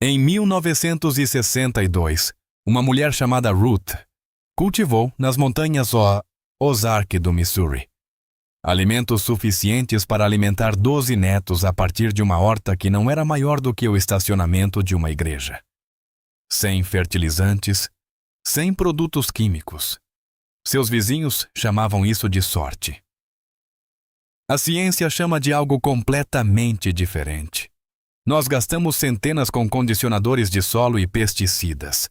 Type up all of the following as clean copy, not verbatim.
Em 1962, uma mulher chamada Ruth cultivou nas montanhas Ozark do Missouri alimentos suficientes para alimentar 12 netos a partir de uma horta que não era maior do que o estacionamento de uma igreja. Sem fertilizantes, sem produtos químicos. Seus vizinhos chamavam isso de sorte. A ciência chama de algo completamente diferente. Nós gastamos centenas com condicionadores de solo e pesticidas.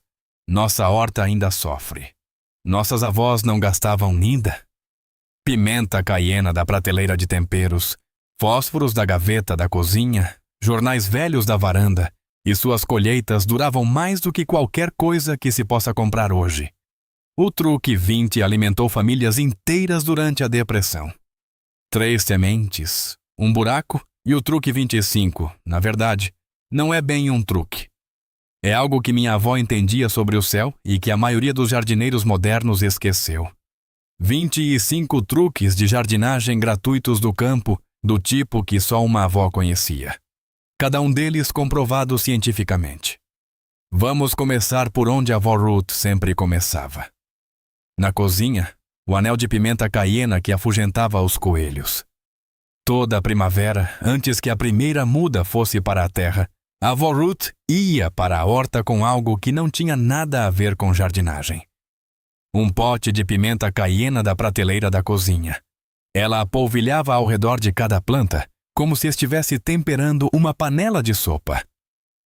Nossa horta ainda sofre. Nossas avós não gastavam nada. Pimenta caiena da prateleira de temperos, fósforos da gaveta da cozinha, jornais velhos da varanda, e suas colheitas duravam mais do que qualquer coisa que se possa comprar hoje. O truque 20 alimentou famílias inteiras durante a depressão. 3 sementes, um buraco e o truque 25, na verdade, não é bem um truque. É algo que minha avó entendia sobre o céu e que a maioria dos jardineiros modernos esqueceu. 25 truques de jardinagem gratuitos do campo, do tipo que só uma avó conhecia. Cada um deles comprovado cientificamente. Vamos começar por onde a avó Ruth sempre começava. Na cozinha, o anel de pimenta caiena que afugentava os coelhos. Toda a primavera, antes que a primeira muda fosse para a terra, a avó Ruth ia para a horta com algo que não tinha nada a ver com jardinagem. Um pote de pimenta caiena da prateleira da cozinha. Ela a polvilhava ao redor de cada planta, como se estivesse temperando uma panela de sopa.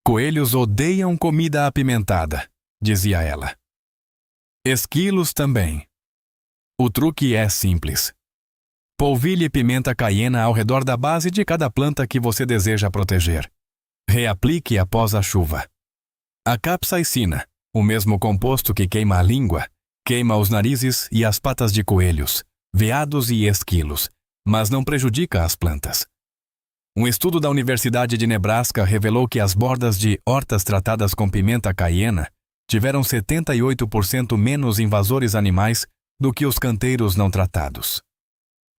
Coelhos odeiam comida apimentada, dizia ela. Esquilos também. O truque é simples. Polvilhe pimenta caiena ao redor da base de cada planta que você deseja proteger. Reaplique após a chuva. A capsaicina, o mesmo composto que queima a língua, queima os narizes e as patas de coelhos, veados e esquilos, mas não prejudica as plantas. Um estudo da Universidade de Nebraska revelou que as bordas de hortas tratadas com pimenta caiena tiveram 78% menos invasores animais do que os canteiros não tratados.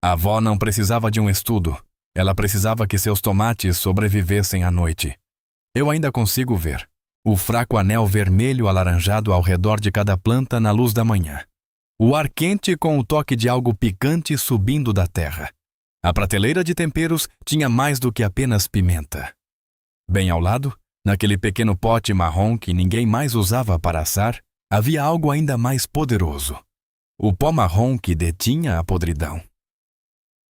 A avó não precisava de um estudo, ela precisava que seus tomates sobrevivessem à noite. Eu ainda consigo ver o fraco anel vermelho alaranjado ao redor de cada planta na luz da manhã. O ar quente com o toque de algo picante subindo da terra. A prateleira de temperos tinha mais do que apenas pimenta. Bem ao lado, naquele pequeno pote marrom que ninguém mais usava para assar, havia algo ainda mais poderoso. O pó marrom que detinha a podridão.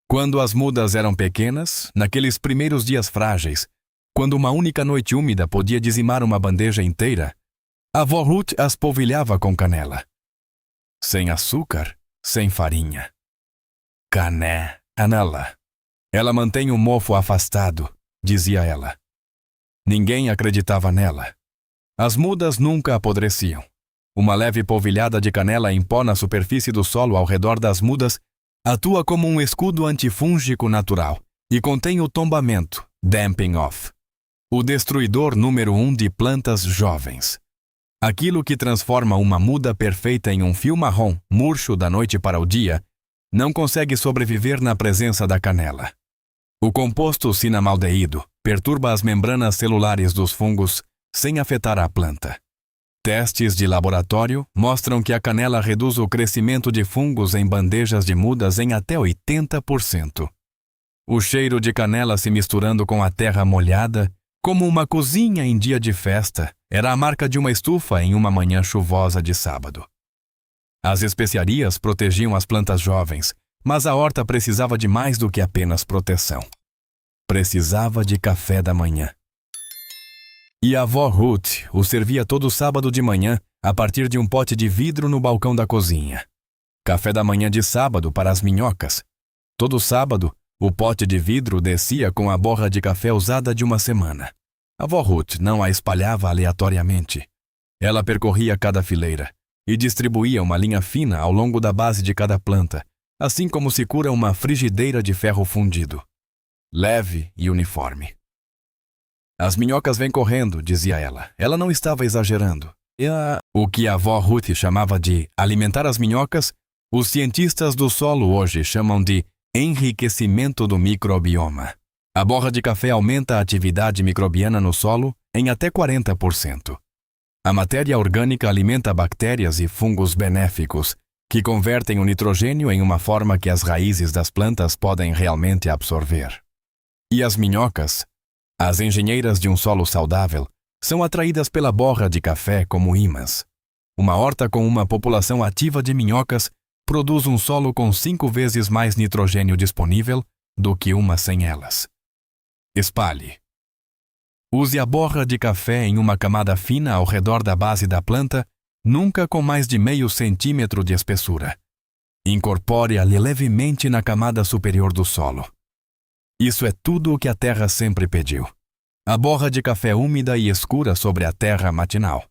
Quando as mudas eram pequenas, naqueles primeiros dias frágeis, quando uma única noite úmida podia dizimar uma bandeja inteira, a avó Ruth as polvilhava com canela. Sem açúcar, sem farinha. Canela. Ela mantém o mofo afastado, dizia ela. Ninguém acreditava nela. As mudas nunca apodreciam. Uma leve polvilhada de canela em pó na superfície do solo ao redor das mudas atua como um escudo antifúngico natural e contém o tombamento, damping off. O destruidor número 1 de plantas jovens. Aquilo que transforma uma muda perfeita em um fio marrom, murcho da noite para o dia, não consegue sobreviver na presença da canela. O composto cinnamaldeído perturba as membranas celulares dos fungos sem afetar a planta. Testes de laboratório mostram que a canela reduz o crescimento de fungos em bandejas de mudas em até 80%. O cheiro de canela se misturando com a terra molhada, como uma cozinha em dia de festa, era a marca de uma estufa em uma manhã chuvosa de sábado. As especiarias protegiam as plantas jovens, mas a horta precisava de mais do que apenas proteção. Precisava de café da manhã. E a avó Ruth o servia todo sábado de manhã a partir de um pote de vidro no balcão da cozinha. Café da manhã de sábado para as minhocas. Todo sábado, o pote de vidro descia com a borra de café usada de uma semana. A avó Ruth não a espalhava aleatoriamente. Ela percorria cada fileira e distribuía uma linha fina ao longo da base de cada planta, assim como se cura uma frigideira de ferro fundido. Leve e uniforme. As minhocas vêm correndo, dizia ela. Ela não estava exagerando. O que a avó Ruth chamava de alimentar as minhocas, os cientistas do solo hoje chamam de enriquecimento do microbioma. A borra de café aumenta a atividade microbiana no solo em até 40%. A matéria orgânica alimenta bactérias e fungos benéficos, que convertem o nitrogênio em uma forma que as raízes das plantas podem realmente absorver. E as minhocas, as engenheiras de um solo saudável, são atraídas pela borra de café como imãs. Uma horta com uma população ativa de minhocas produz um solo com 5 vezes mais nitrogênio disponível do que uma sem elas. Espalhe. Use a borra de café em uma camada fina ao redor da base da planta, nunca com mais de meio centímetro de espessura. Incorpore-a levemente na camada superior do solo. Isso é tudo o que a terra sempre pediu. A borra de café úmida e escura sobre a terra matinal.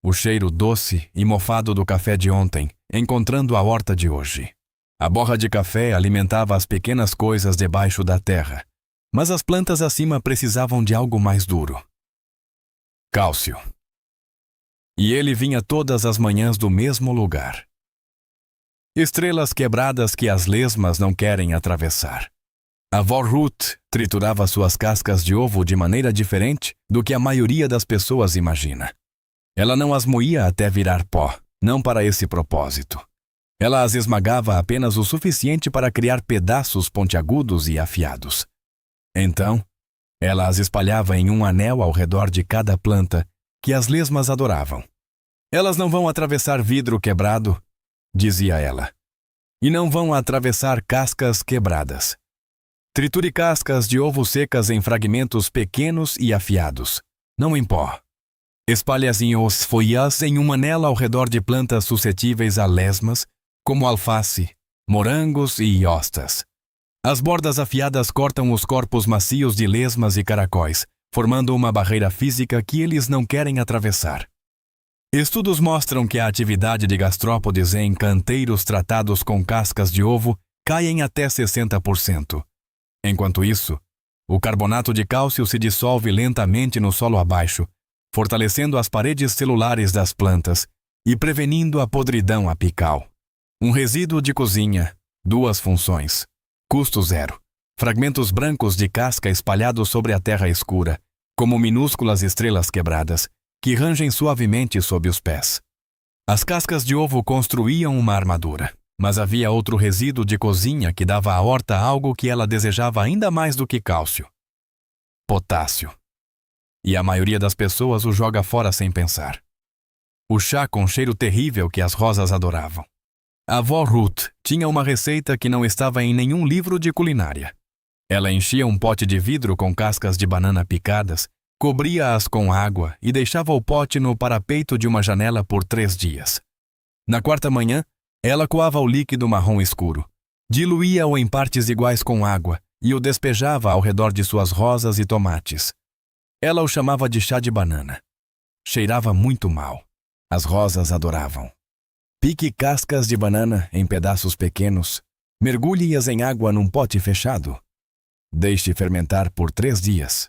O cheiro doce e mofado do café de ontem, encontrando a horta de hoje. A borra de café alimentava as pequenas coisas debaixo da terra, mas as plantas acima precisavam de algo mais duro. Cálcio. E ele vinha todas as manhãs do mesmo lugar. Estrelas quebradas que as lesmas não querem atravessar. A vó Ruth triturava suas cascas de ovo de maneira diferente do que a maioria das pessoas imagina. Ela não as moía até virar pó, não para esse propósito. Ela as esmagava apenas o suficiente para criar pedaços pontiagudos e afiados. Então, ela as espalhava em um anel ao redor de cada planta que as lesmas adoravam. Elas não vão atravessar vidro quebrado, dizia ela, e não vão atravessar cascas quebradas. Triture cascas de ovo secas em fragmentos pequenos e afiados, não em pó. Espalhe-as em os folhas em um anel ao redor de plantas suscetíveis a lesmas, como alface, morangos e hostas. As bordas afiadas cortam os corpos macios de lesmas e caracóis, formando uma barreira física que eles não querem atravessar. Estudos mostram que a atividade de gastrópodes em canteiros tratados com cascas de ovo cai em até 60%. Enquanto isso, o carbonato de cálcio se dissolve lentamente no solo abaixo, fortalecendo as paredes celulares das plantas e prevenindo a podridão apical. Um resíduo de cozinha, 2 funções. Custo 0. Fragmentos brancos de casca espalhados sobre a terra escura, como minúsculas estrelas quebradas, que rangem suavemente sob os pés. As cascas de ovo construíam uma armadura, mas havia outro resíduo de cozinha que dava à horta algo que ela desejava ainda mais do que cálcio: potássio. E a maioria das pessoas o joga fora sem pensar. O chá com cheiro terrível que as rosas adoravam. A avó Ruth tinha uma receita que não estava em nenhum livro de culinária. Ela enchia um pote de vidro com cascas de banana picadas, cobria-as com água e deixava o pote no parapeito de uma janela por 3 dias. Na 4ª manhã, ela coava o líquido marrom escuro, diluía-o em partes iguais com água e o despejava ao redor de suas rosas e tomates. Ela o chamava de chá de banana. Cheirava muito mal. As rosas adoravam. Pique cascas de banana em pedaços pequenos, mergulhe-as em água num pote fechado. Deixe fermentar por 3 dias.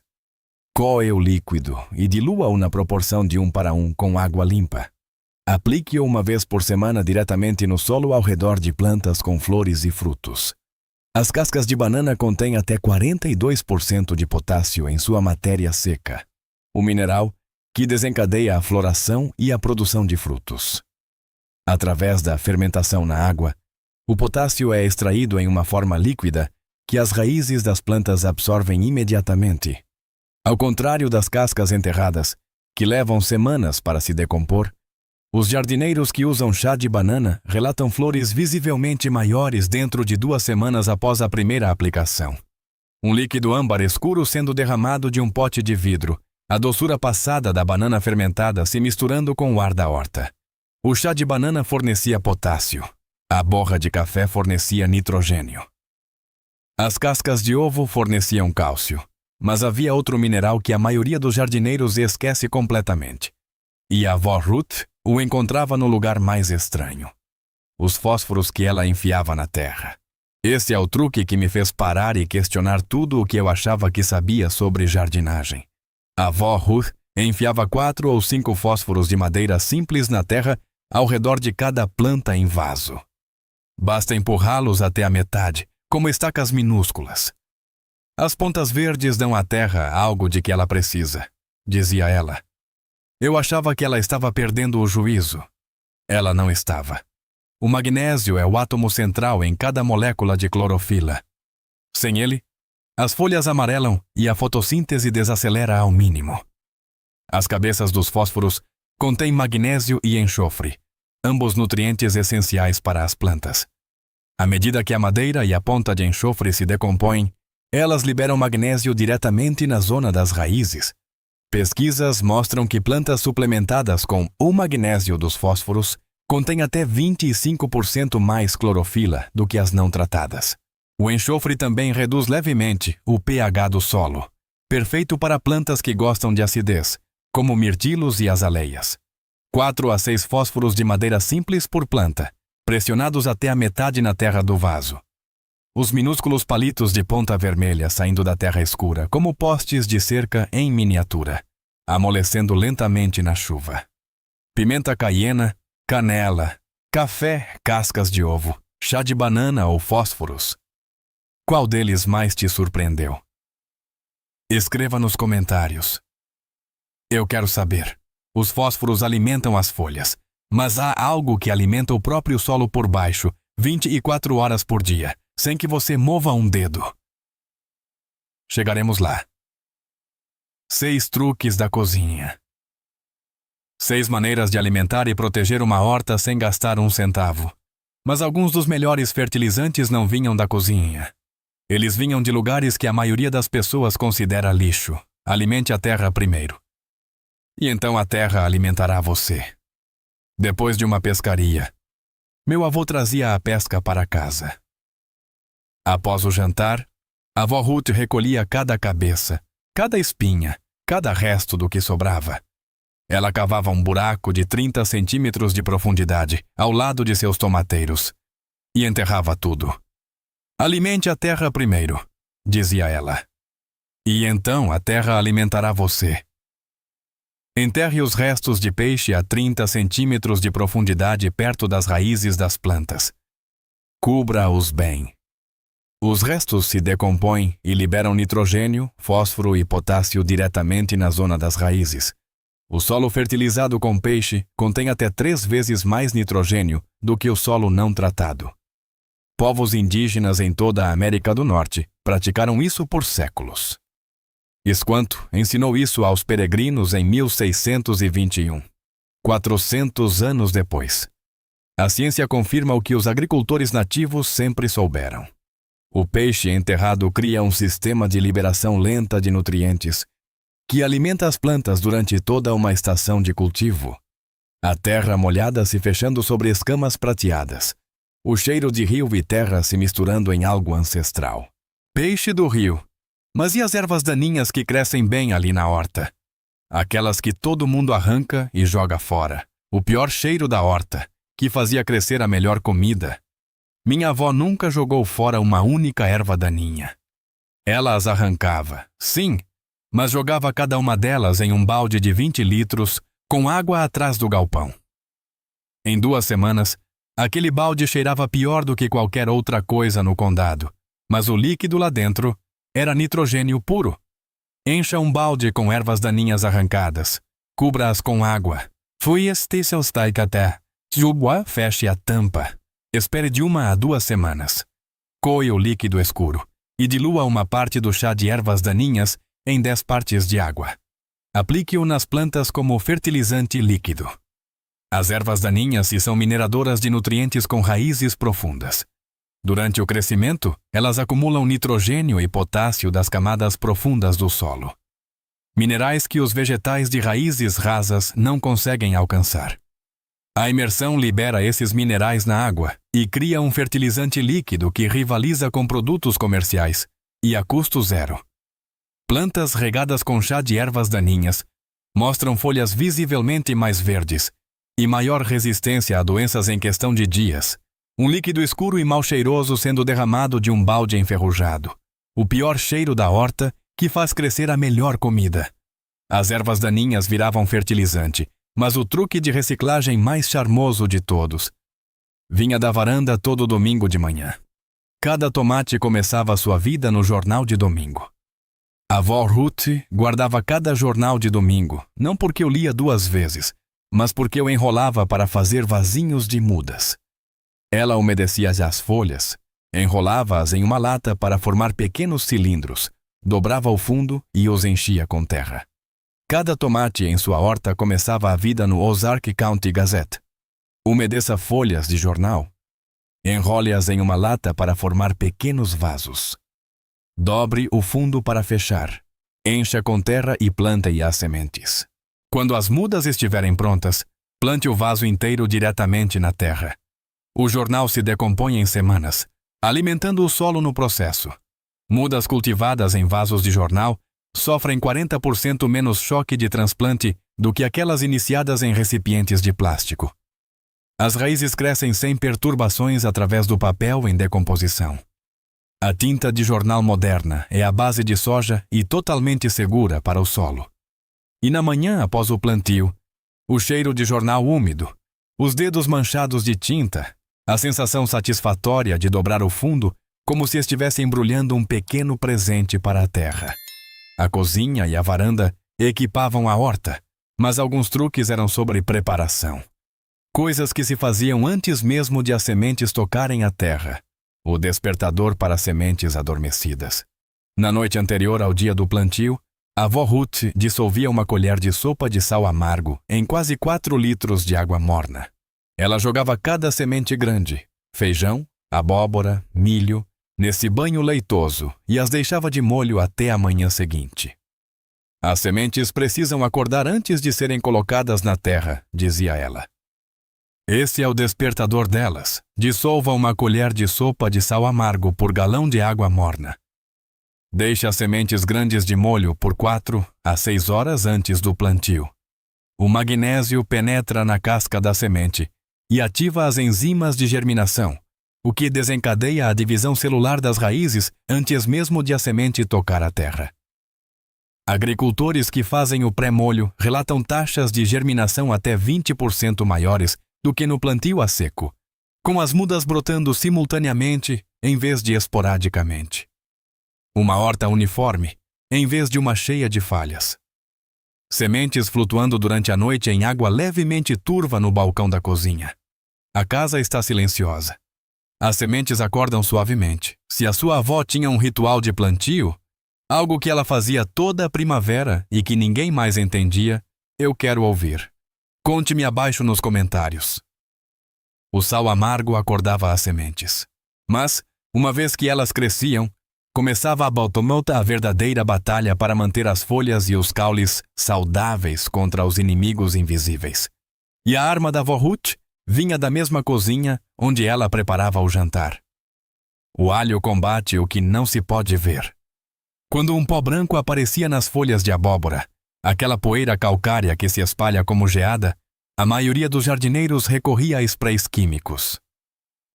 Coe o líquido e dilua-o na proporção de 1:1 com água limpa. Aplique-o uma vez por semana diretamente no solo ao redor de plantas com flores e frutos. As cascas de banana contêm até 42% de potássio em sua matéria seca, o mineral que desencadeia a floração e a produção de frutos. Através da fermentação na água, o potássio é extraído em uma forma líquida que as raízes das plantas absorvem imediatamente. Ao contrário das cascas enterradas, que levam semanas para se decompor, os jardineiros que usam chá de banana relatam flores visivelmente maiores dentro de 2 semanas após a primeira aplicação. Um líquido âmbar escuro sendo derramado de um pote de vidro, a doçura passada da banana fermentada se misturando com o ar da horta. O chá de banana fornecia potássio. A borra de café fornecia nitrogênio. As cascas de ovo forneciam cálcio, mas havia outro mineral que a maioria dos jardineiros esquece completamente. E a avó Ruth o encontrava no lugar mais estranho: os fósforos que ela enfiava na terra. Esse é o truque que me fez parar e questionar tudo o que eu achava que sabia sobre jardinagem. A avó Ruth enfiava 4 ou 5 fósforos de madeira simples na terra ao redor de cada planta em vaso. Basta empurrá-los até a metade, como estacas minúsculas. As pontas verdes dão à terra algo de que ela precisa: dizia ela. Eu achava que ela estava perdendo o juízo. Ela não estava. O magnésio é o átomo central em cada molécula de clorofila. Sem ele, as folhas amarelam e a fotossíntese desacelera ao mínimo. As cabeças dos fósforos contêm magnésio e enxofre, ambos nutrientes essenciais para as plantas. À medida que a madeira e a ponta de enxofre se decompõem, elas liberam magnésio diretamente na zona das raízes. Pesquisas mostram que plantas suplementadas com o magnésio dos fósforos contêm até 25% mais clorofila do que as não tratadas. O enxofre também reduz levemente o pH do solo, perfeito para plantas que gostam de acidez, como mirtilos e azaleias. 4 a 6 fósforos de madeira simples por planta, pressionados até a metade na terra do vaso. Os minúsculos palitos de ponta vermelha saindo da terra escura, como postes de cerca em miniatura, amolecendo lentamente na chuva. Pimenta caiena, canela, café, cascas de ovo, chá de banana ou fósforos. Qual deles mais te surpreendeu? Escreva nos comentários. Eu quero saber. Os fósforos alimentam as folhas, mas há algo que alimenta o próprio solo por baixo, 24 horas por dia, sem que você mova um dedo. Chegaremos lá. 6 truques da cozinha. 6 maneiras de alimentar e proteger uma horta sem gastar um centavo. Mas alguns dos melhores fertilizantes não vinham da cozinha. Eles vinham de lugares que a maioria das pessoas considera lixo. Alimente a terra primeiro. E então a terra alimentará você. Depois de uma pescaria, meu avô trazia a pesca para casa. Após o jantar, a avó Ruth recolhia cada cabeça, cada espinha, cada resto do que sobrava. Ela cavava um buraco de 30 centímetros de profundidade ao lado de seus tomateiros e enterrava tudo. Alimente a terra primeiro, dizia ela. E então a terra alimentará você. Enterre os restos de peixe a 30 centímetros de profundidade perto das raízes das plantas. Cubra-os bem. Os restos se decompõem e liberam nitrogênio, fósforo e potássio diretamente na zona das raízes. O solo fertilizado com peixe contém até 3 vezes mais nitrogênio do que o solo não tratado. Povos indígenas em toda a América do Norte praticaram isso por séculos. Esquanto ensinou isso aos peregrinos em 1621, 400 anos depois. A ciência confirma o que os agricultores nativos sempre souberam. O peixe enterrado cria um sistema de liberação lenta de nutrientes que alimenta as plantas durante toda uma estação de cultivo. A terra molhada se fechando sobre escamas prateadas. O cheiro de rio e terra se misturando em algo ancestral. Peixe do rio. Mas e as ervas daninhas que crescem bem ali na horta? Aquelas que todo mundo arranca e joga fora. O pior cheiro da horta, que fazia crescer a melhor comida. Minha avó nunca jogou fora uma única erva daninha. Ela as arrancava, sim, mas jogava cada uma delas em um balde de 20 litros com água atrás do galpão. Em 2 semanas, aquele balde cheirava pior do que qualquer outra coisa no condado, mas o líquido lá dentro era nitrogênio puro. Encha um balde com ervas daninhas arrancadas. Cubra-as com água. Feche a tampa. Espere de 1 a 2 semanas. Coe o líquido escuro e dilua uma parte do chá de ervas daninhas em 10 partes de água. Aplique-o nas plantas como fertilizante líquido. As ervas daninhas são mineradoras de nutrientes com raízes profundas. Durante o crescimento, elas acumulam nitrogênio e potássio das camadas profundas do solo. Minerais que os vegetais de raízes rasas não conseguem alcançar. A imersão libera esses minerais na água e cria um fertilizante líquido que rivaliza com produtos comerciais e a custo zero. Plantas regadas com chá de ervas daninhas mostram folhas visivelmente mais verdes e maior resistência a doenças em questão de dias. Um líquido escuro e mal cheiroso sendo derramado de um balde enferrujado. O pior cheiro da horta que faz crescer a melhor comida. As ervas daninhas viravam fertilizante, mas o truque de reciclagem mais charmoso de todos vinha da varanda todo domingo de manhã. Cada tomate começava sua vida no jornal de domingo. A avó Ruth guardava cada jornal de domingo, não porque eu lia 2 vezes, mas porque eu enrolava para fazer vasinhos de mudas. Ela umedecia as folhas, enrolava-as em uma lata para formar pequenos cilindros, dobrava o fundo e os enchia com terra. Cada tomate em sua horta começava a vida no Ozark County Gazette. Umedeça folhas de jornal. Enrole-as em uma lata para formar pequenos vasos. Dobre o fundo para fechar. Encha com terra e plante as sementes. Quando as mudas estiverem prontas, plante o vaso inteiro diretamente na terra. O jornal se decompõe em semanas, alimentando o solo no processo. Mudas cultivadas em vasos de jornal sofrem 40% menos choque de transplante do que aquelas iniciadas em recipientes de plástico. As raízes crescem sem perturbações através do papel em decomposição. A tinta de jornal moderna é a base de soja e totalmente segura para o solo. E na manhã após o plantio, o cheiro de jornal úmido, os dedos manchados de tinta, a sensação satisfatória de dobrar o fundo como se estivesse embrulhando um pequeno presente para a terra. A cozinha e a varanda equipavam a horta, mas alguns truques eram sobre preparação. Coisas que se faziam antes mesmo de as sementes tocarem a terra. O despertador para sementes adormecidas. Na noite anterior ao dia do plantio, a avó Ruth dissolvia uma colher de sopa de sal amargo em quase 4 litros de água morna. Ela jogava cada semente grande, feijão, abóbora, milho, nesse banho leitoso e as deixava de molho até a manhã seguinte. As sementes precisam acordar antes de serem colocadas na terra, dizia ela. Esse é o despertador delas. Dissolva uma colher de sopa de sal amargo por galão de água morna. Deixe as sementes grandes de molho por 4 a 6 horas antes do plantio. O magnésio penetra na casca da semente e ativa as enzimas de germinação, o que desencadeia a divisão celular das raízes antes mesmo de a semente tocar a terra. Agricultores que fazem o pré-molho relatam taxas de germinação até 20% maiores do que no plantio a seco, com as mudas brotando simultaneamente em vez de esporadicamente. Uma horta uniforme, em vez de uma cheia de falhas. Sementes flutuando durante a noite em água levemente turva no balcão da cozinha. A casa está silenciosa. As sementes acordam suavemente. Se a sua avó tinha um ritual de plantio, algo que ela fazia toda a primavera e que ninguém mais entendia, eu quero ouvir. Conte-me abaixo nos comentários. O sal amargo acordava as sementes. Mas, uma vez que elas cresciam, começava a verdadeira batalha para manter as folhas e os caules saudáveis contra os inimigos invisíveis. E a arma da avó Ruth vinha da mesma cozinha onde ela preparava o jantar. O alho combate o que não se pode ver. Quando um pó branco aparecia nas folhas de abóbora, aquela poeira calcária que se espalha como geada, a maioria dos jardineiros recorria a sprays químicos.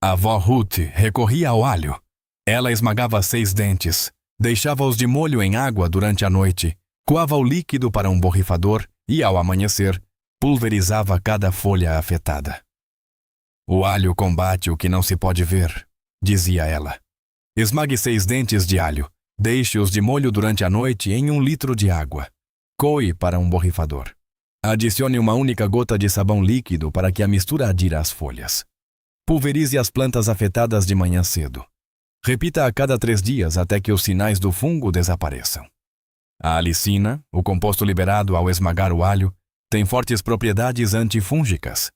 A avó Ruth recorria ao alho. Ela esmagava 6 dentes, deixava-os de molho em água durante a noite, coava o líquido para um borrifador e, ao amanhecer, pulverizava cada folha afetada. O alho combate o que não se pode ver, dizia ela. Esmague 6 dentes de alho, deixe-os de molho durante a noite em 1 litro de água. Coe para um borrifador. Adicione uma única gota de sabão líquido para que a mistura adira às folhas. Pulverize as plantas afetadas de manhã cedo. Repita a cada 3 dias até que os sinais do fungo desapareçam. A alicina, o composto liberado ao esmagar o alho, tem fortes propriedades antifúngicas.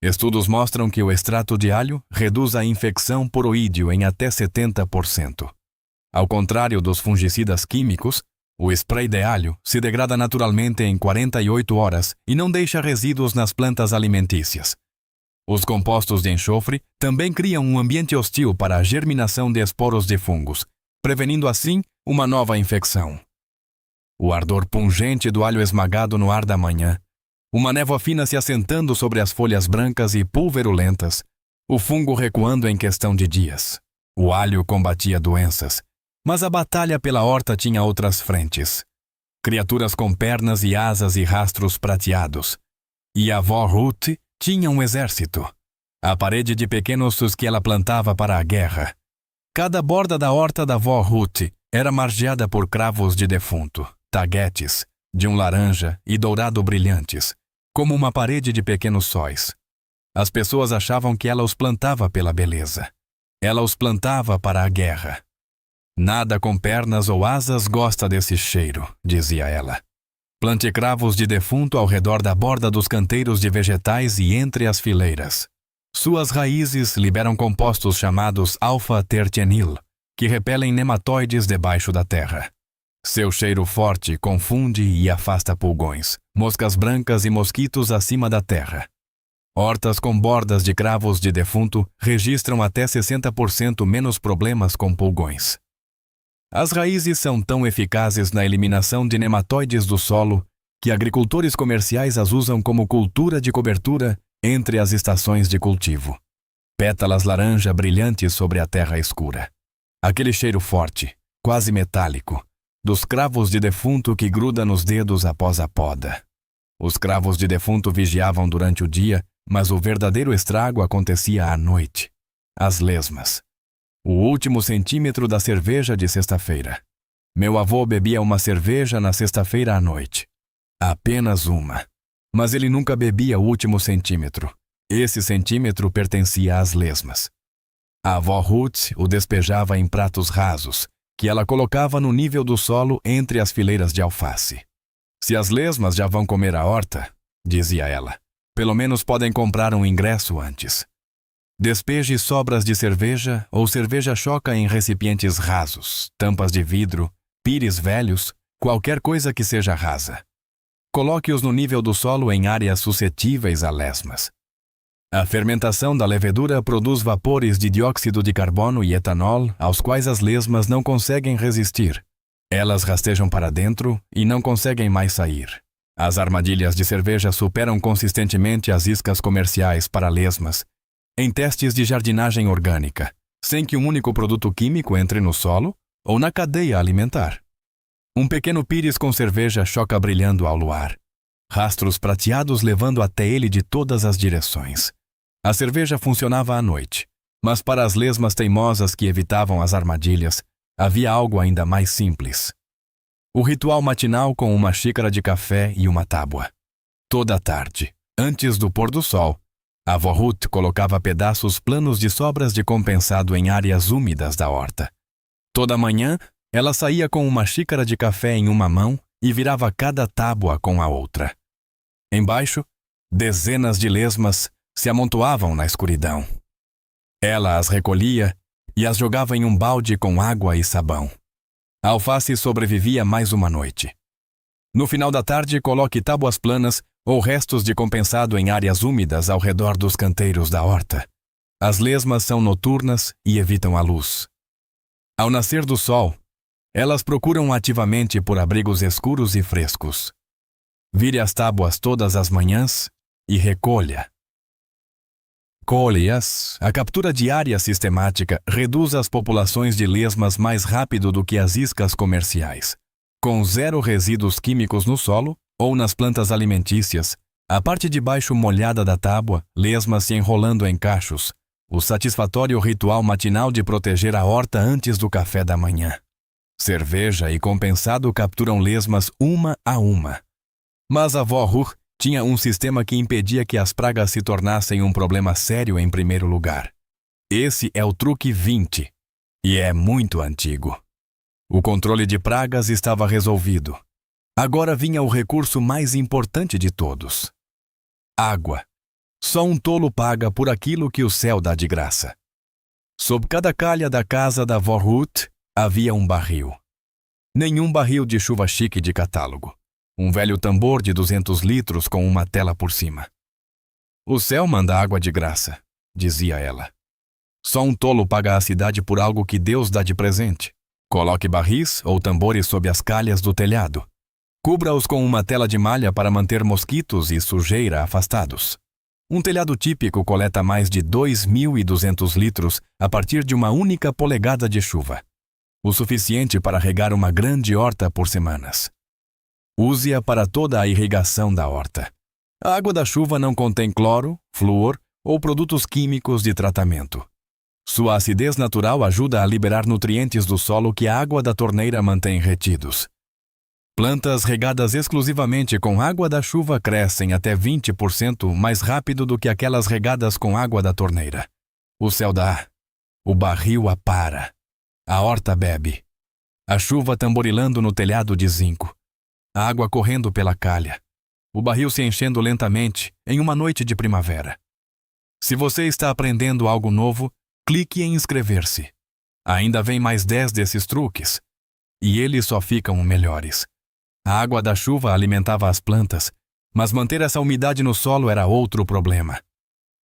Estudos mostram que o extrato de alho reduz a infecção por oídio em até 70%. Ao contrário dos fungicidas químicos, o spray de alho se degrada naturalmente em 48 horas e não deixa resíduos nas plantas alimentícias. Os compostos de enxofre também criam um ambiente hostil para a germinação de esporos de fungos, prevenindo assim uma nova infecção. O ardor pungente do alho esmagado no ar da manhã, uma névoa fina se assentando sobre as folhas brancas e pulverulentas, o fungo recuando em questão de dias. O alho combatia doenças, mas a batalha pela horta tinha outras frentes. Criaturas com pernas e asas e rastros prateados. E a avó Ruth tinha um exército. A parede de pequenos ossos que ela plantava para a guerra. Cada borda da horta da avó Ruth era margeada por cravos de defunto, taguetes, de um laranja e dourado brilhantes, como uma parede de pequenos sóis. As pessoas achavam que ela os plantava pela beleza. Ela os plantava para a guerra. Nada com pernas ou asas gosta desse cheiro, dizia ela. Plante cravos de defunto ao redor da borda dos canteiros de vegetais e entre as fileiras. Suas raízes liberam compostos chamados alfa-tertianil, que repelem nematóides debaixo da terra. Seu cheiro forte confunde e afasta pulgões, moscas brancas e mosquitos acima da terra. Hortas com bordas de cravos de defunto registram até 60% menos problemas com pulgões. As raízes são tão eficazes na eliminação de nematóides do solo que agricultores comerciais as usam como cultura de cobertura entre as estações de cultivo. Pétalas laranja brilhantes sobre a terra escura. Aquele cheiro forte, quase metálico, dos cravos de defunto que gruda nos dedos após a poda. Os cravos de defunto vigiavam durante o dia, mas o verdadeiro estrago acontecia à noite. As lesmas. O último centímetro da cerveja de sexta-feira. Meu avô bebia uma cerveja na sexta-feira à noite. Apenas uma. Mas ele nunca bebia o último centímetro. Esse centímetro pertencia às lesmas. A avó Ruth o despejava em pratos rasos, que ela colocava no nível do solo entre as fileiras de alface. Se as lesmas já vão comer a horta, dizia ela, pelo menos podem comprar um ingresso antes. Despeje sobras de cerveja ou cerveja choca em recipientes rasos, tampas de vidro, pires velhos, qualquer coisa que seja rasa. Coloque-os no nível do solo em áreas suscetíveis a lesmas. A fermentação da levedura produz vapores de dióxido de carbono e etanol aos quais as lesmas não conseguem resistir. Elas rastejam para dentro e não conseguem mais sair. As armadilhas de cerveja superam consistentemente as iscas comerciais para lesmas em testes de jardinagem orgânica, sem que um único produto químico entre no solo ou na cadeia alimentar. Um pequeno pires com cerveja choca brilhando ao luar. Rastros prateados levando até ele de todas as direções. A cerveja funcionava à noite, mas para as lesmas teimosas que evitavam as armadilhas, havia algo ainda mais simples. O ritual matinal com uma xícara de café e uma tábua. Toda a tarde, antes do pôr do sol, a avó Ruth colocava pedaços planos de sobras de compensado em áreas úmidas da horta. Toda manhã, ela saía com uma xícara de café em uma mão e virava cada tábua com a outra. Embaixo, dezenas de lesmas se amontoavam na escuridão. Ela as recolhia e as jogava em um balde com água e sabão. A alface sobrevivia mais uma noite. No final da tarde, coloque tábuas planas ou restos de compensado em áreas úmidas ao redor dos canteiros da horta. As lesmas são noturnas e evitam a luz. Ao nascer do sol, elas procuram ativamente por abrigos escuros e frescos. Vire as tábuas todas as manhãs e recolha. Colhe-as. A captura diária sistemática reduz as populações de lesmas mais rápido do que as iscas comerciais. Com zero resíduos químicos no solo ou nas plantas alimentícias, a parte de baixo molhada da tábua, lesmas se enrolando em cachos, o satisfatório ritual matinal de proteger a horta antes do café da manhã. Cerveja e compensado capturam lesmas uma a uma. Mas a avó Ruth tinha um sistema que impedia que as pragas se tornassem um problema sério em primeiro lugar. Esse é o truque 20, e é muito antigo. O controle de pragas estava resolvido. Agora vinha o recurso mais importante de todos. Água. Só um tolo paga por aquilo que o céu dá de graça. Sob cada calha da casa da avó Ruth havia um barril. Nenhum barril de chuva chique de catálogo. Um velho tambor de 200 litros com uma tela por cima. O céu manda água de graça, dizia ela. Só um tolo paga a cidade por algo que Deus dá de presente. Coloque barris ou tambores sob as calhas do telhado. Cubra-os com uma tela de malha para manter mosquitos e sujeira afastados. Um telhado típico coleta mais de 2.200 litros a partir de uma única polegada de chuva. O suficiente para regar uma grande horta por semanas. Use-a para toda a irrigação da horta. A água da chuva não contém cloro, flúor ou produtos químicos de tratamento. Sua acidez natural ajuda a liberar nutrientes do solo que a água da torneira mantém retidos. Plantas regadas exclusivamente com água da chuva crescem até 20% mais rápido do que aquelas regadas com água da torneira. O céu dá, o barril apara, a horta bebe, a chuva tamborilando no telhado de zinco, a água correndo pela calha, o barril se enchendo lentamente em uma noite de primavera. Se você está aprendendo algo novo, clique em inscrever-se. Ainda vem mais 10 desses truques, e eles só ficam melhores. A água da chuva alimentava as plantas, mas manter essa umidade no solo era outro problema.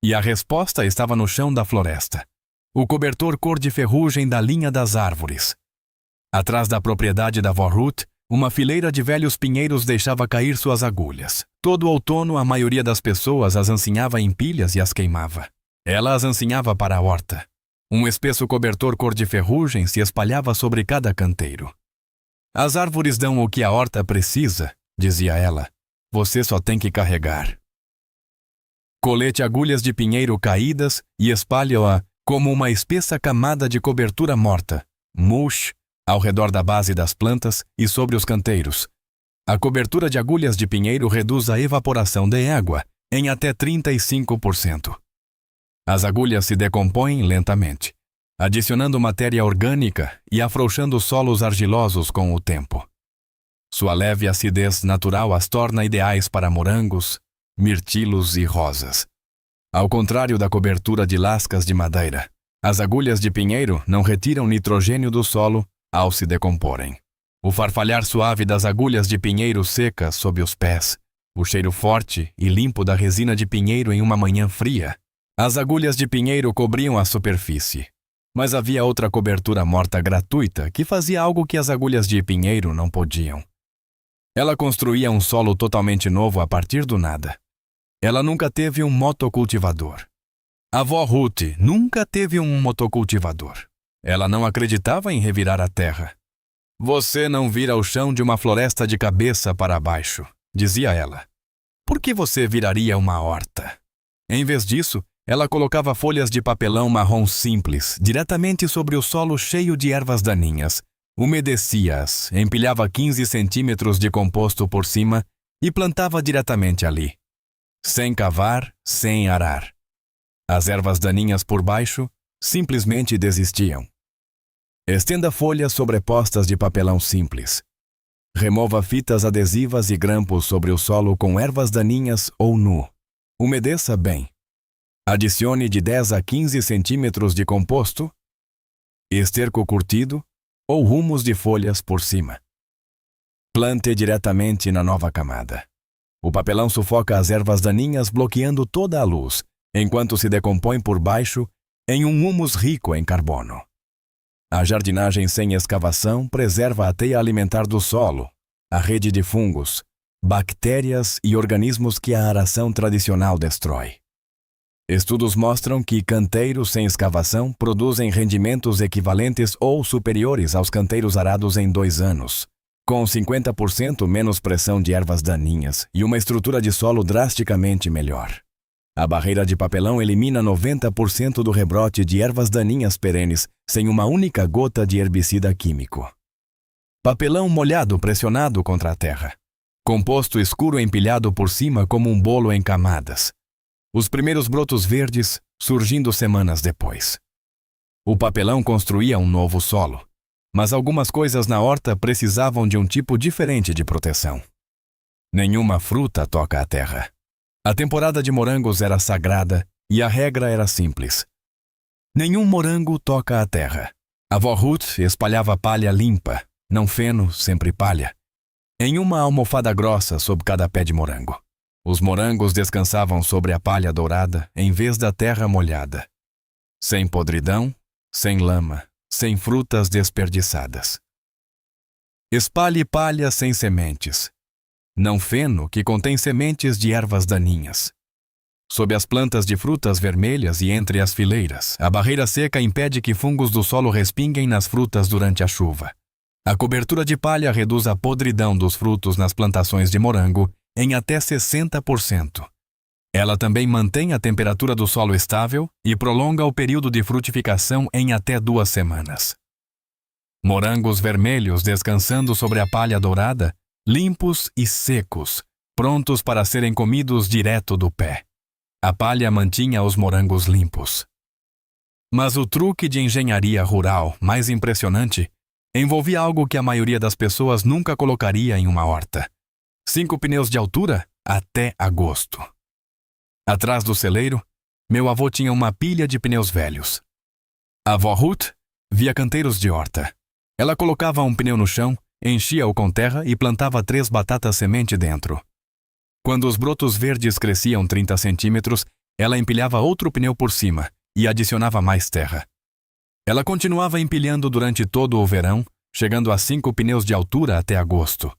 E a resposta estava no chão da floresta. O cobertor cor de ferrugem da linha das árvores. Atrás da propriedade da vó Ruth, uma fileira de velhos pinheiros deixava cair suas agulhas. Todo outono, a maioria das pessoas as ancinhava em pilhas e as queimava. Ela as ancinhava para a horta. Um espesso cobertor cor de ferrugem se espalhava sobre cada canteiro. As árvores dão o que a horta precisa, dizia ela. Você só tem que carregar. Colete agulhas de pinheiro caídas e espalhe-a como uma espessa camada de cobertura morta, mulch, ao redor da base das plantas e sobre os canteiros. A cobertura de agulhas de pinheiro reduz a evaporação de água em até 35%. As agulhas se decompõem lentamente, adicionando matéria orgânica e afrouxando solos argilosos com o tempo. Sua leve acidez natural as torna ideais para morangos, mirtilos e rosas. Ao contrário da cobertura de lascas de madeira, as agulhas de pinheiro não retiram nitrogênio do solo ao se decomporem. O farfalhar suave das agulhas de pinheiro secas sob os pés, o cheiro forte e limpo da resina de pinheiro em uma manhã fria. As agulhas de pinheiro cobriam a superfície. Mas havia outra cobertura morta gratuita que fazia algo que as agulhas de pinheiro não podiam. Ela construía um solo totalmente novo a partir do nada. Ela nunca teve um motocultivador. A vó Ruth nunca teve um motocultivador. Ela não acreditava em revirar a terra. Você não vira o chão de uma floresta de cabeça para baixo, dizia ela. Por que você viraria uma horta? Em vez disso, ela colocava folhas de papelão marrom simples diretamente sobre o solo cheio de ervas daninhas, umedecia-as, empilhava 15 centímetros de composto por cima e plantava diretamente ali. Sem cavar, sem arar. As ervas daninhas por baixo simplesmente desistiam. Estenda folhas sobrepostas de papelão simples. Remova fitas adesivas e grampos sobre o solo com ervas daninhas ou nu. Umedeça bem. Adicione de 10 a 15 centímetros de composto, esterco curtido ou rumos de folhas por cima. Plante diretamente na nova camada. O papelão sufoca as ervas daninhas bloqueando toda a luz, enquanto se decompõe por baixo em um humus rico em carbono. A jardinagem sem escavação preserva a teia alimentar do solo, a rede de fungos, bactérias e organismos que a aração tradicional destrói. Estudos mostram que canteiros sem escavação produzem rendimentos equivalentes ou superiores aos canteiros arados em 2 anos, com 50% menos pressão de ervas daninhas e uma estrutura de solo drasticamente melhor. A barreira de papelão elimina 90% do rebrote de ervas daninhas perenes sem uma única gota de herbicida químico. Papelão molhado pressionado contra a terra. Composto escuro empilhado por cima como um bolo em camadas. Os primeiros brotos verdes surgindo semanas depois. O papelão construía um novo solo, mas algumas coisas na horta precisavam de um tipo diferente de proteção. Nenhuma fruta toca a terra. A temporada de morangos era sagrada e a regra era simples. Nenhum morango toca a terra. A vó Ruth espalhava palha limpa, não feno, sempre palha, em uma almofada grossa sob cada pé de morango. Os morangos descansavam sobre a palha dourada em vez da terra molhada. Sem podridão, sem lama, sem frutas desperdiçadas. Espalhe palha sem sementes. Não feno que contém sementes de ervas daninhas. Sob as plantas de frutas vermelhas e entre as fileiras, a barreira seca impede que fungos do solo respinguem nas frutas durante a chuva. A cobertura de palha reduz a podridão dos frutos nas plantações de morango em até 60%. Ela também mantém a temperatura do solo estável e prolonga o período de frutificação em até 2 semanas. Morangos vermelhos descansando sobre a palha dourada, limpos e secos, prontos para serem comidos direto do pé. A palha mantinha os morangos limpos. Mas o truque de engenharia rural mais impressionante envolvia algo que a maioria das pessoas nunca colocaria em uma horta: 5 pneus de altura até agosto. Atrás do celeiro, meu avô tinha uma pilha de pneus velhos. A avó Ruth via canteiros de horta. Ela colocava um pneu no chão, enchia-o com terra e plantava 3 batatas semente dentro. Quando os brotos verdes cresciam 30 centímetros, ela empilhava outro pneu por cima e adicionava mais terra. Ela continuava empilhando durante todo o verão, chegando a 5 pneus de altura até agosto.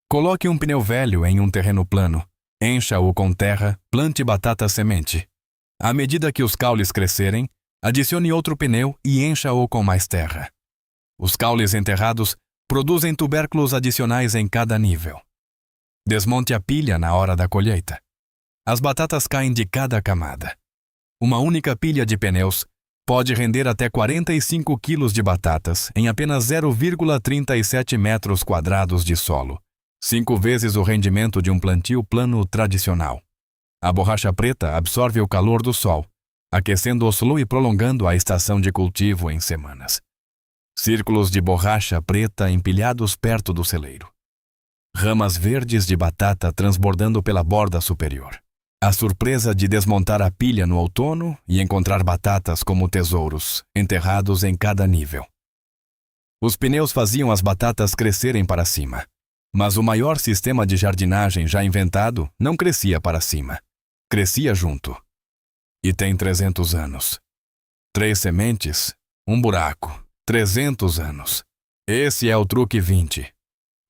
Coloque um pneu velho em um terreno plano, encha-o com terra, plante batata semente. À medida que os caules crescerem, adicione outro pneu e encha-o com mais terra. Os caules enterrados produzem tubérculos adicionais em cada nível. Desmonte a pilha na hora da colheita. As batatas caem de cada camada. Uma única pilha de pneus pode render até 45 quilos de batatas em apenas 0,37 metros quadrados de solo, 5 vezes o rendimento de um plantio plano tradicional. A borracha preta absorve o calor do sol, aquecendo o solo e prolongando a estação de cultivo em semanas. Círculos de borracha preta empilhados perto do celeiro. Ramas verdes de batata transbordando pela borda superior. A surpresa de desmontar a pilha no outono e encontrar batatas como tesouros, enterrados em cada nível. Os pneus faziam as batatas crescerem para cima, mas o maior sistema de jardinagem já inventado não crescia para cima, crescia junto. E tem 300 anos. 3 sementes, um buraco. 300 anos. Esse é o truque 20.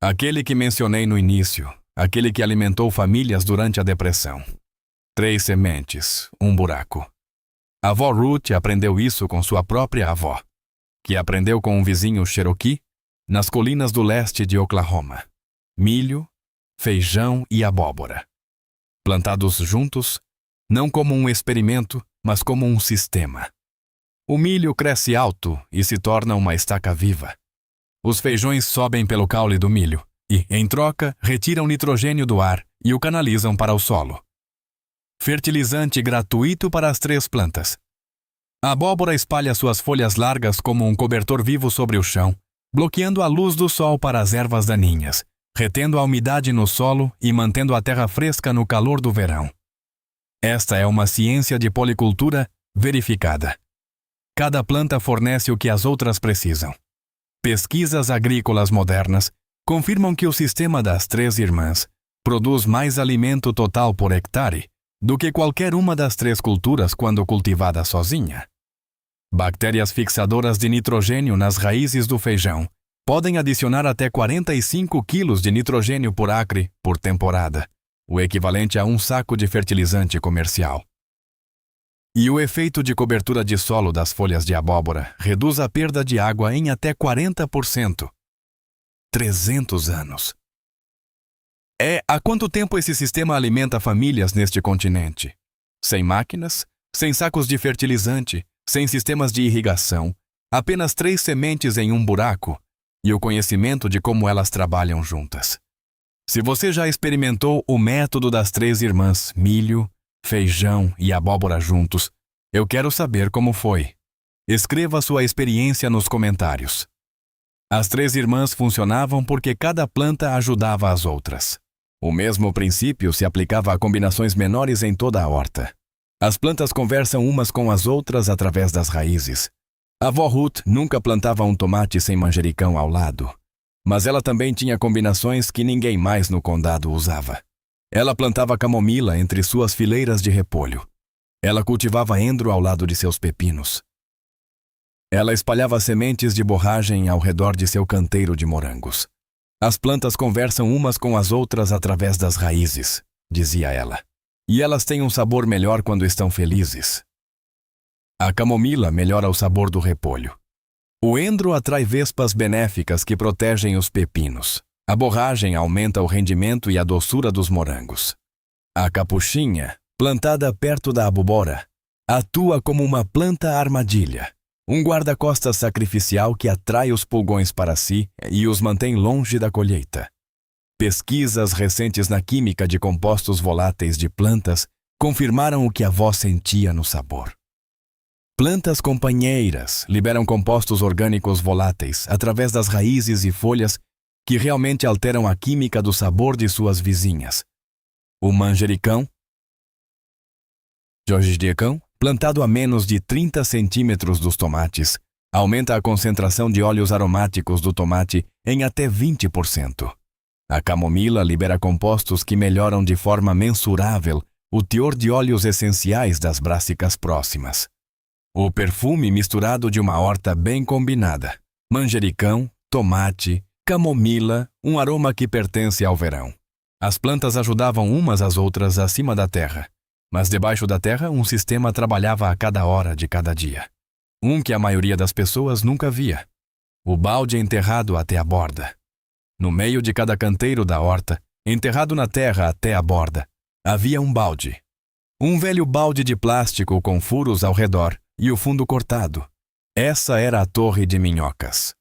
Aquele que mencionei no início, aquele que alimentou famílias durante a depressão. 3 sementes, um buraco. A avó Ruth aprendeu isso com sua própria avó, que aprendeu com um vizinho Cherokee nas colinas do leste de Oklahoma. Milho, feijão e abóbora. Plantados juntos, não como um experimento, mas como um sistema. O milho cresce alto e se torna uma estaca viva. Os feijões sobem pelo caule do milho e, em troca, retiram nitrogênio do ar e o canalizam para o solo. Fertilizante gratuito para as 3 plantas. A abóbora espalha suas folhas largas como um cobertor vivo sobre o chão, bloqueando a luz do sol para as ervas daninhas, retendo a umidade no solo e mantendo a terra fresca no calor do verão. Esta é uma ciência de policultura verificada. Cada planta fornece o que as outras precisam. Pesquisas agrícolas modernas confirmam que o sistema das 3 irmãs produz mais alimento total por hectare do que qualquer uma das 3 culturas quando cultivada sozinha. Bactérias fixadoras de nitrogênio nas raízes do feijão podem adicionar até 45 quilos de nitrogênio por acre por temporada, o equivalente a um saco de fertilizante comercial. E o efeito de cobertura de solo das folhas de abóbora reduz a perda de água em até 40%. 300 anos. Há quanto tempo esse sistema alimenta famílias neste continente? Sem máquinas, sem sacos de fertilizante, sem sistemas de irrigação, apenas 3 sementes em um buraco e o conhecimento de como elas trabalham juntas. Se você já experimentou o método das 3 irmãs, milho, feijão e abóbora juntos, eu quero saber como foi. Escreva sua experiência nos comentários. As 3 irmãs funcionavam porque cada planta ajudava as outras. O mesmo princípio se aplicava a combinações menores em toda a horta. As plantas conversam umas com as outras através das raízes. A avó Ruth nunca plantava um tomate sem manjericão ao lado, mas ela também tinha combinações que ninguém mais no condado usava. Ela plantava camomila entre suas fileiras de repolho. Ela cultivava endro ao lado de seus pepinos. Ela espalhava sementes de borragem ao redor de seu canteiro de morangos. As plantas conversam umas com as outras através das raízes, dizia ela. E elas têm um sabor melhor quando estão felizes. A camomila melhora o sabor do repolho. O endro atrai vespas benéficas que protegem os pepinos. A borragem aumenta o rendimento e a doçura dos morangos. A capuchinha, plantada perto da abóbora, atua como uma planta armadilha, um guarda-costas sacrificial que atrai os pulgões para si e os mantém longe da colheita. Pesquisas recentes na química de compostos voláteis de plantas confirmaram o que a avó sentia no sabor. Plantas companheiras liberam compostos orgânicos voláteis através das raízes e folhas que realmente alteram a química do sabor de suas vizinhas. O manjericão, plantado a menos de 30 centímetros dos tomates, aumenta a concentração de óleos aromáticos do tomate em até 20%. A camomila libera compostos que melhoram de forma mensurável o teor de óleos essenciais das brássicas próximas. O perfume misturado de uma horta bem combinada, manjericão, tomate, camomila, um aroma que pertence ao verão. As plantas ajudavam umas às outras acima da terra, mas debaixo da terra um sistema trabalhava a cada hora de cada dia. Um que a maioria das pessoas nunca via. O balde enterrado até a borda. No meio de cada canteiro da horta, enterrado na terra até a borda, havia um balde. Um velho balde de plástico com furos ao redor e o fundo cortado. Essa era a torre de minhocas.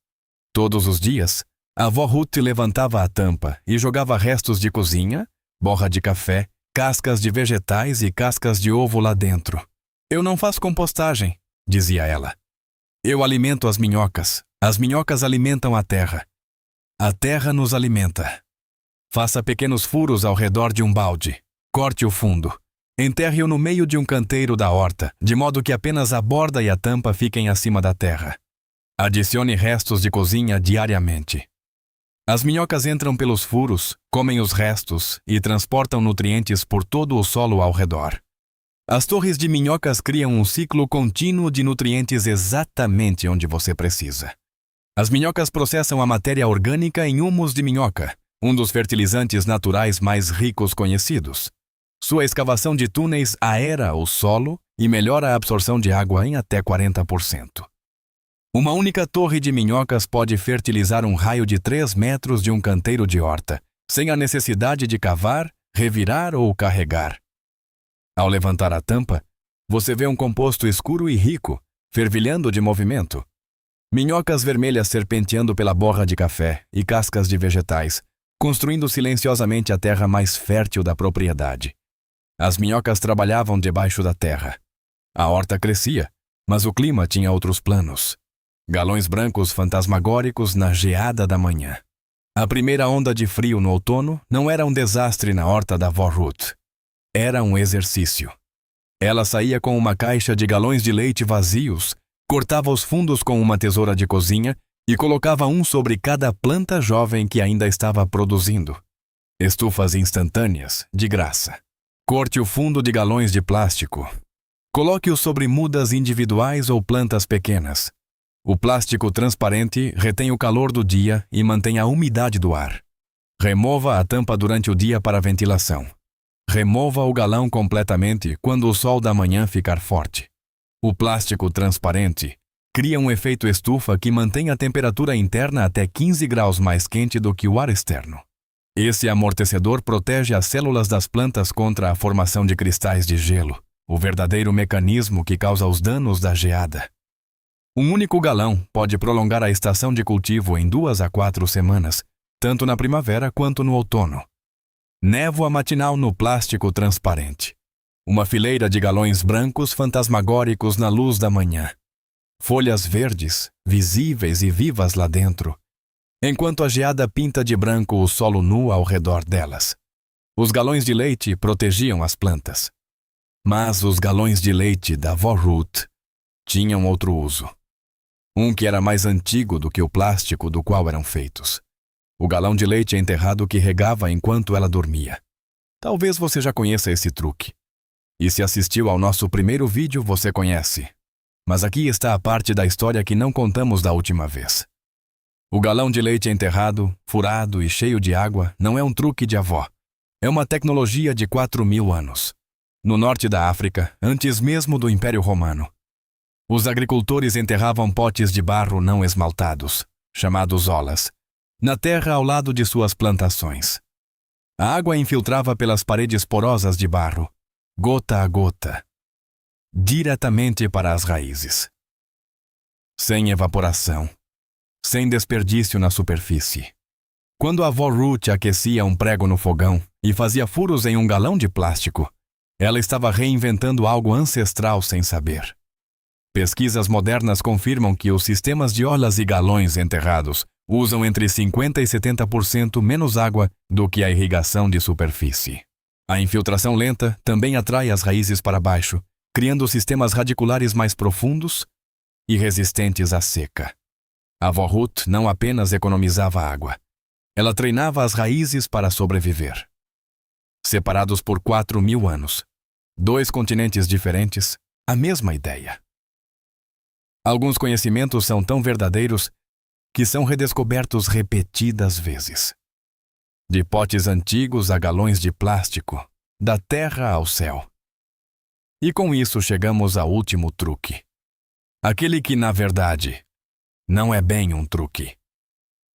Todos os dias, a avó Ruth levantava a tampa e jogava restos de cozinha, borra de café, cascas de vegetais e cascas de ovo lá dentro. Eu não faço compostagem, dizia ela. Eu alimento as minhocas alimentam a terra nos alimenta. Faça pequenos furos ao redor de um balde, corte o fundo, enterre-o no meio de um canteiro da horta, de modo que apenas a borda e a tampa fiquem acima da terra. Adicione restos de cozinha diariamente. As minhocas entram pelos furos, comem os restos e transportam nutrientes por todo o solo ao redor. As torres de minhocas criam um ciclo contínuo de nutrientes exatamente onde você precisa. As minhocas processam a matéria orgânica em humus de minhoca, um dos fertilizantes naturais mais ricos conhecidos. Sua escavação de túneis aera o solo e melhora a absorção de água em até 40%. Uma única torre de minhocas pode fertilizar um raio de 3 metros de um canteiro de horta, sem a necessidade de cavar, revirar ou carregar. Ao levantar a tampa, você vê um composto escuro e rico, fervilhando de movimento. Minhocas vermelhas serpenteando pela borra de café e cascas de vegetais, construindo silenciosamente a terra mais fértil da propriedade. As minhocas trabalhavam debaixo da terra. A horta crescia, mas o clima tinha outros planos. Galões brancos fantasmagóricos na geada da manhã. A primeira onda de frio no outono não era um desastre na horta da avó Ruth. Era um exercício. Ela saía com uma caixa de galões de leite vazios, cortava os fundos com uma tesoura de cozinha e colocava um sobre cada planta jovem que ainda estava produzindo. Estufas instantâneas, de graça. Corte o fundo de galões de plástico. Coloque-o sobre mudas individuais ou plantas pequenas. O plástico transparente retém o calor do dia e mantém a umidade do ar. Remova a tampa durante o dia para ventilação. Remova o galão completamente quando o sol da manhã ficar forte. O plástico transparente cria um efeito estufa que mantém a temperatura interna até 15 graus mais quente do que o ar externo. Esse amortecedor protege as células das plantas contra a formação de cristais de gelo, o verdadeiro mecanismo que causa os danos da geada. Um único galão pode prolongar a estação de cultivo em 2 a 4 semanas, tanto na primavera quanto no outono. Névoa matinal no plástico transparente. Uma fileira de galões brancos fantasmagóricos na luz da manhã. Folhas verdes, visíveis e vivas lá dentro, enquanto a geada pinta de branco o solo nu ao redor delas. Os galões de leite protegiam as plantas. Mas os galões de leite da avó Ruth tinham outro uso. Um que era mais antigo do que o plástico do qual eram feitos. O galão de leite enterrado que regava enquanto ela dormia. Talvez você já conheça esse truque. E se assistiu ao nosso primeiro vídeo, você conhece. Mas aqui está a parte da história que não contamos da última vez. O galão de leite enterrado, furado e cheio de água não é um truque de avó. É uma tecnologia de 4.000 anos. No norte da África, antes mesmo do Império Romano. Os agricultores enterravam potes de barro não esmaltados, chamados olas, na terra ao lado de suas plantações. A água infiltrava pelas paredes porosas de barro, gota a gota, diretamente para as raízes. Sem evaporação, sem desperdício na superfície. Quando a avó Ruth aquecia um prego no fogão e fazia furos em um galão de plástico, ela estava reinventando algo ancestral sem saber. Pesquisas modernas confirmam que os sistemas de orlas e galões enterrados usam entre 50% e 70% menos água do que a irrigação de superfície. A infiltração lenta também atrai as raízes para baixo, criando sistemas radiculares mais profundos e resistentes à seca. A avó Ruth não apenas economizava água, ela treinava as raízes para sobreviver. Separados por 4.000 anos, 2 continentes diferentes, a mesma ideia. Alguns conhecimentos são tão verdadeiros que são redescobertos repetidas vezes. De potes antigos a galões de plástico, da terra ao céu. E com isso chegamos ao último truque. Aquele que, na verdade, não é bem um truque.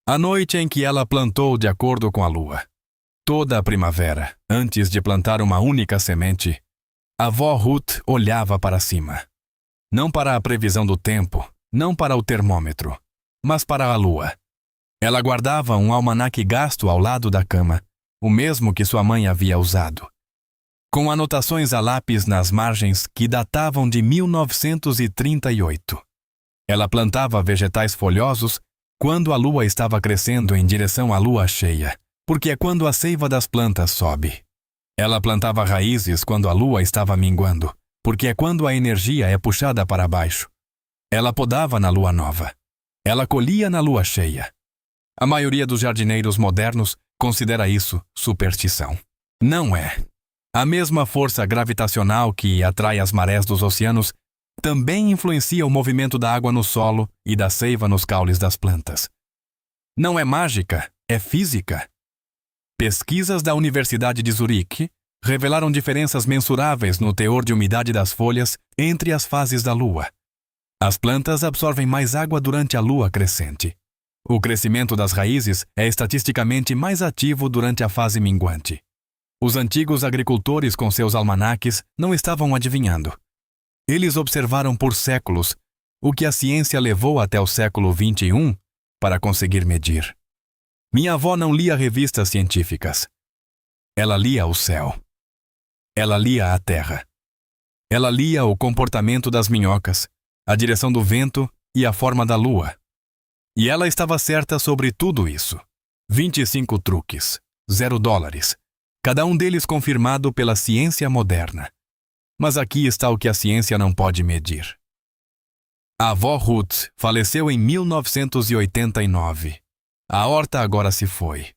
A noite em que ela plantou de acordo com a lua. Toda a primavera, antes de plantar uma única semente, a avó Ruth olhava para cima. Não para a previsão do tempo, não para o termômetro, mas para a lua. Ela guardava um almanaque gasto ao lado da cama, o mesmo que sua mãe havia usado, com anotações a lápis nas margens que datavam de 1938. Ela plantava vegetais folhosos quando a lua estava crescendo em direção à lua cheia, porque é quando a seiva das plantas sobe. Ela plantava raízes quando a lua estava minguando, porque é quando a energia é puxada para baixo. Ela podava na lua nova. Ela colhia na lua cheia. A maioria dos jardineiros modernos considera isso superstição. Não é. A mesma força gravitacional que atrai as marés dos oceanos também influencia o movimento da água no solo e da seiva nos caules das plantas. Não é mágica, é física. Pesquisas da Universidade de Zurique revelaram diferenças mensuráveis no teor de umidade das folhas entre as fases da lua. As plantas absorvem mais água durante a lua crescente. O crescimento das raízes é estatisticamente mais ativo durante a fase minguante. Os antigos agricultores com seus almanaques não estavam adivinhando. Eles observaram por séculos o que a ciência levou até o século XXI para conseguir medir. Minha avó não lia revistas científicas. Ela lia o céu. Ela lia a terra. Ela lia o comportamento das minhocas, a direção do vento e a forma da lua. E ela estava certa sobre tudo isso. 25 truques, $0. Cada um deles confirmado pela ciência moderna. Mas aqui está o que a ciência não pode medir. A avó Ruth faleceu em 1989. A horta agora se foi.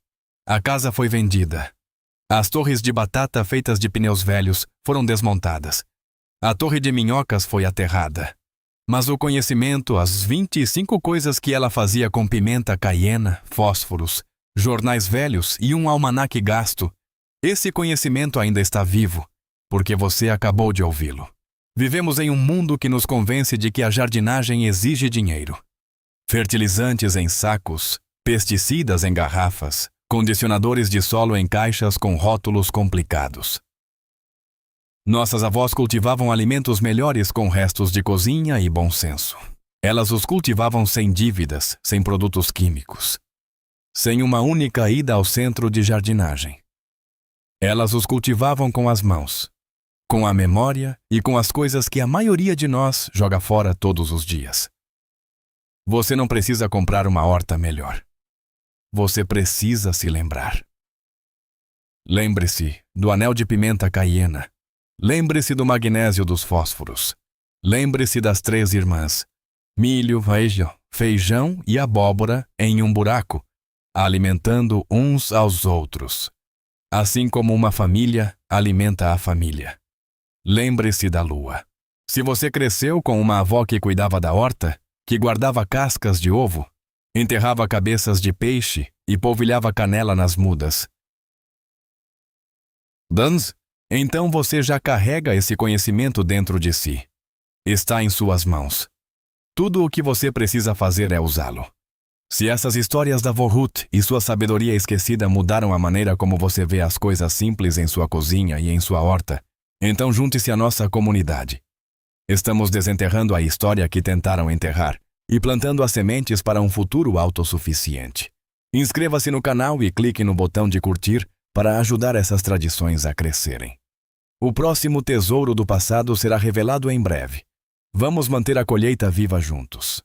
A casa foi vendida. As torres de batata feitas de pneus velhos foram desmontadas. A torre de minhocas foi aterrada. Mas o conhecimento, as 25 coisas que ela fazia com pimenta caiena, fósforos, jornais velhos e um almanaque gasto, esse conhecimento ainda está vivo, porque você acabou de ouvi-lo. Vivemos em um mundo que nos convence de que a jardinagem exige dinheiro. Fertilizantes em sacos, pesticidas em garrafas, condicionadores de solo em caixas com rótulos complicados. Nossas avós cultivavam alimentos melhores com restos de cozinha e bom senso. Elas os cultivavam sem dívidas, sem produtos químicos, sem uma única ida ao centro de jardinagem. Elas os cultivavam com as mãos, com a memória e com as coisas que a maioria de nós joga fora todos os dias. Você não precisa comprar uma horta melhor. Você precisa se lembrar. Lembre-se do anel de pimenta caiena. Lembre-se do magnésio dos fósforos. Lembre-se das 3 irmãs. Milho, feijão e abóbora em um buraco, alimentando uns aos outros. Assim como uma família alimenta a família. Lembre-se da lua. Se você cresceu com uma avó que cuidava da horta, que guardava cascas de ovo, enterrava cabeças de peixe e polvilhava canela nas mudas. Então você já carrega esse conhecimento dentro de si. Está em suas mãos. Tudo o que você precisa fazer é usá-lo. Se essas histórias da avó Ruth e sua sabedoria esquecida mudaram a maneira como você vê as coisas simples em sua cozinha e em sua horta, Então junte-se à nossa comunidade. Estamos desenterrando a história que tentaram enterrar e plantando as sementes para um futuro autossuficiente. Inscreva-se no canal e clique no botão de curtir para ajudar essas tradições a crescerem. O próximo tesouro do passado será revelado em breve. Vamos manter a colheita viva juntos.